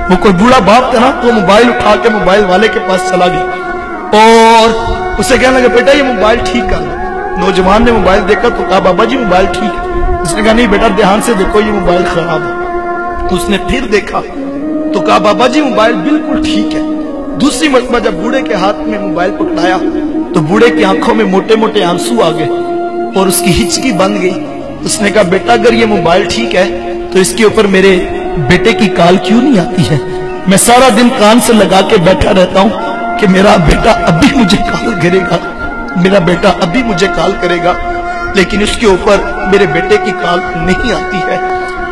वो कोई बूढ़ा बाप था ना, तो मोबाइल उठा के मोबाइल वाले के पास चला गया और उसे कहने लगा बेटा ये मोबाइल ठीक कर लो। नौजवान ने मोबाइल देखा तो कहा बाबा जी मोबाइल ठीक है। उसने कहा नहीं बेटा ध्यान से देखो ये मोबाइल खराब है। उसने फिर देखा तो कहा बाबा जी मोबाइल बिल्कुल ठीक है। दूसरी मरतबा जब बूढ़े के हाथ में मोबाइल पकड़ाया तो बूढ़े की आंखों में मोटे मोटे आंसू आ गए और उसकी हिचकी बंद गई। उसने कहा बेटा अगर ये मोबाइल ठीक है तो इसके ऊपर मेरे बेटे की कॉल क्यों नहीं आती है? मैं सारा दिन कान से लगा के बैठा रहता हूँ कि मेरा बेटा अभी मुझे कॉल करेगा, मेरा बेटा अभी मुझे कॉल करेगा, लेकिन इसके ऊपर मेरे बेटे की कॉल नहीं आती है।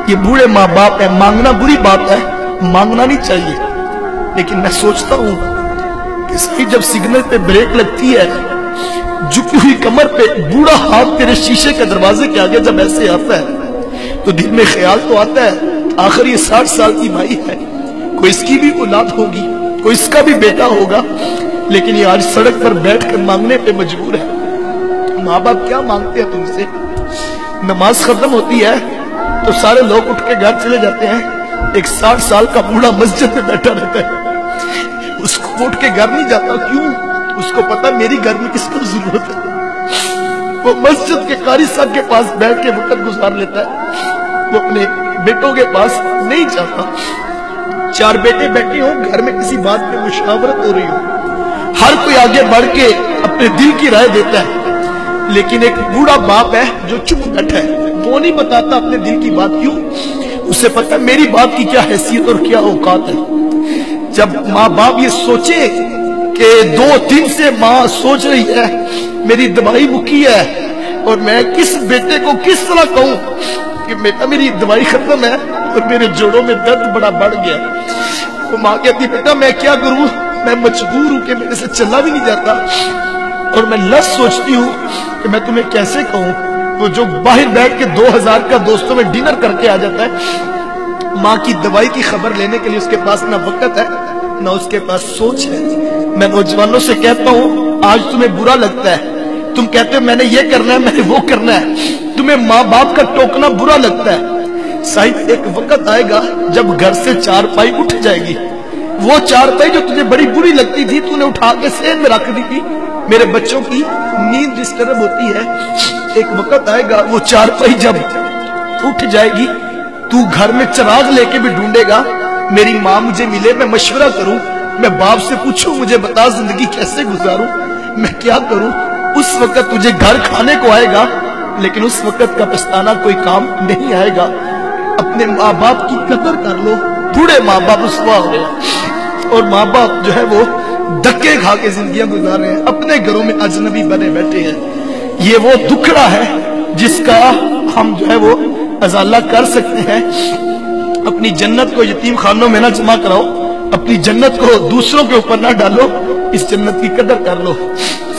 ये बूढ़े माँ बाप है, मांगना बुरी बात है, मांगना नहीं चाहिए, लेकिन मैं सोचता हूँ कि सही जब सिग्नल पे ब्रेक लगती है, झुकी हुई कमर पे बूढ़ा हाथ तेरे शीशे के दरवाजे के आगे जब ऐसे आता है तो दिल में ख्याल तो आता है आखिर ये 60 साल की माई है, कोई इसकी भी औलाद होगी, कोई इसका भी बेटा होगा, लेकिन ये आज सड़क पर बैठकर मांगने पे मजबूर है। माँ बाप क्या मांगते हैं तुमसे? नमाज खत्म होती है तो सारे लोग उठ के घर चले जाते हैं, एक 60 साल का बूढ़ा मस्जिद में बैठा रहता है, उसको उठ के घर नहीं जाता। क्यों? उसको पता मेरी घर में किसको जरूरत है। वो मस्जिद के कारी साहब के पास बैठ के वक्त गुजार लेता है, वो अपने बेटों के पास नहीं जाता। 4 बेटे बैठे हो घर में, किसी बात पे मुशावरत हो रही हो, हर कोई आगे बढ़ के अपने दिल की राय देता है, लेकिन एक बूढ़ा बाप है जो चुप बैठा है, वो नहीं बताता अपने दिल की बात। क्यों? उसे पता मेरी बात की क्या हैसियत और क्या औकात है। जब माँ बाप ये सोचे कि 2 दिन से माँ सोच रही है मेरी दवाई मुकी है और मैं किस बेटे को किस तरह कहूं कि बेटा मेरी दवाई खत्म है और मेरे जोड़ों में दर्द बड़ा बढ़ गया, वो माँ कहती बेटा मैं क्या करूं, मैं मजबूर हूं कि मेरे से चला भी नहीं जाता और मैं लस सोचती हूँ कि मैं तुम्हें कैसे कहूं। तो जो बाहर बैठ के 2000 का दोस्तों में डिनर करके आ जाता है, माँ की दवाई की खबर लेने के लिए उसके पास ना वक्त है ना उसके पास सोच है। मैं नौजवानों से कहता हूँ आज तुम्हें बुरा लगता है, तुम कहते हो मैंने ये करना है मैंने वो करना है, तुम्हें माँ बाप का टोकना बुरा लगता है। साहिब एक वक्त आएगा जब घर से 4 पाई उठ जाएगी, वो 4 पाई जो तुझे बड़ी बुरी लगती थी तूने उठा के सेन में रख दी थी। मेरे बच्चों की नींद डिस्टर्ब होती है, एक वक्त आएगा वो 4 पाई जब उठ जाएगी तू घर में चिराग लेके भी ढूंढेगा मेरी माँ मुझे मिले, मैं मशवरा करूं, मैं बाप से पूछूं मुझे बता जिंदगी कैसे गुजारूं, मैं क्या करूं। उस वक्त तुझे घर खाने को आएगा, लेकिन उस वक्त का पछताना कोई काम नहीं आएगा। अपने माँ बाप की कदर कर लो। बूढ़े माँ बाप रुसवा हो गए और माँ बाप जो है वो धक्के खा के जिंदगियां गुजार रहे हैं, अपने घरों में अजनबी बने बैठे हैं। ये वो दुखड़ा है जिसका हम जो है वो अजाला कर सकते हैं। अपनी जन्नत को यतीम खानों में ना जमा कराओ, अपनी जन्नत को दूसरों के ऊपर ना डालो, इस जन्नत की कदर कर लो।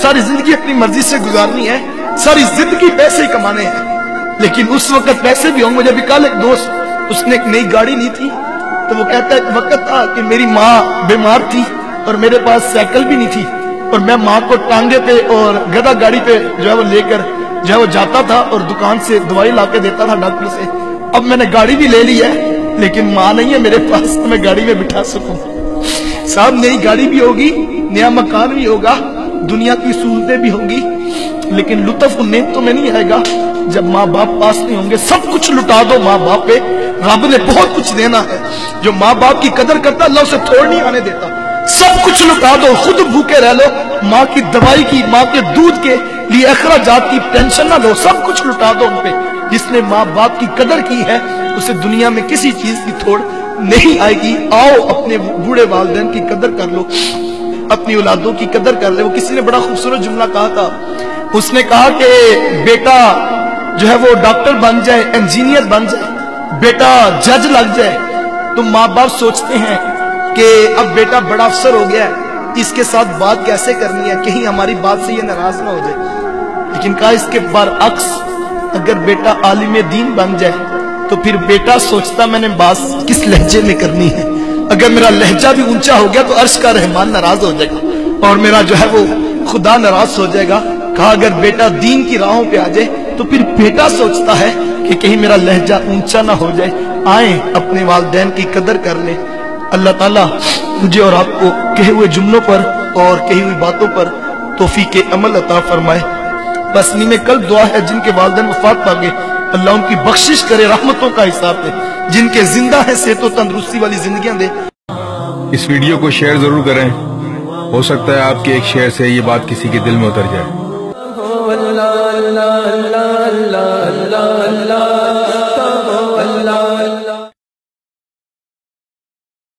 सारी जिंदगी अपनी मर्जी से गुजारनी है, सारी जिंदगी पैसे कमाने हैं, लेकिन उस वक्त पैसे भी होंगे। मुझे भी कल एक दोस्त उसने एक नई गाड़ी ली थी तो वो कहता है एक वक्त था कि मेरी माँ बीमार थी और मेरे पास साइकिल भी नहीं थी और मैं माँ को टांगे पे और गधा गाड़ी पे जो है वो लेकर जो है वो जाता था और दुकान से दवाई ला के देता था डॉक्टर से। अब मैंने गाड़ी भी ले ली है लेकिन माँ नहीं है मेरे पास तो मैं गाड़ी में बिठा सकूं। साहब नई गाड़ी भी होगी, नया मकान भी होगा, दुनिया की सहूलतें भी होंगी, लेकिन लुत्फ उन्हें तो में नहीं आएगा जब माँ बाप पास नहीं होंगे। सब कुछ लुटा दो माँ बाप पे, रब ने बहुत कुछ देना है। जो माँ बाप की कदर करता अल्लाह उसे थोड़ नहीं आने देता। सब कुछ लुटा दो, खुद भूखे रह लो, माँ की दवाई की, माँ के दूध के लिए अखराजात की टेंशन ना लो, सब कुछ लुटा दो उन पे। जिसने माँ बाप की कदर की है उसे दुनिया में किसी चीज की थोड़ नहीं आएगी। आओ अपने बूढ़े वालिदैन की कदर कर लो, अपनी औलादों की कदर कर ले। वो किसी ने बड़ा खूबसूरत जुमला कहा था, उसने कहा कि बेटा जो है वो डॉक्टर बन जाए, इंजीनियर बन जाए, बेटा जज लग जाए, तो माँ बाप सोचते हैं कि अब बेटा बड़ा अफसर हो गया है, इसके साथ बात कैसे करनी है, कहीं हमारी बात से ये नाराज ना हो जाए। लेकिन कहा इसके बरअक्स अगर बेटा आलिम दीन बन जाए तो फिर बेटा सोचता मैंने बात किस लहजे में करनी है। अगर मेरा लहजा भी ऊंचा हो गया तो अर्श का रहमान नाराज हो जाएगा और मेरा जो है वो खुदा नाराज हो जाएगा। कहा अगर बेटा दीन की राहों पे आ जाए तो फिर बेटा सोचता है कि कहीं मेरा लहजा ऊंचा ना हो जाए। आए अपने वालिदैन की कदर कर ले, اللہ تعالیٰ مجھے اور آپ کو کہے ہوئے جملوں پر اور کہی ہوئی باتوں پر توفیق عمل عطا فرمائے۔ بس نیمے کل دعا ہے جن کے والدین وفات پا گئے، اللہ ان کی بخشش کرے، رحمتوں کا حساب دے، جن کے زندہ ہے صحت و تندرستی والی زندگیاں دے۔ اس ویڈیو کو شیئر ضرور کریں، ہو سکتا ہے آپ کے ایک شیئر سے یہ بات کسی کے دل میں اتر جائے۔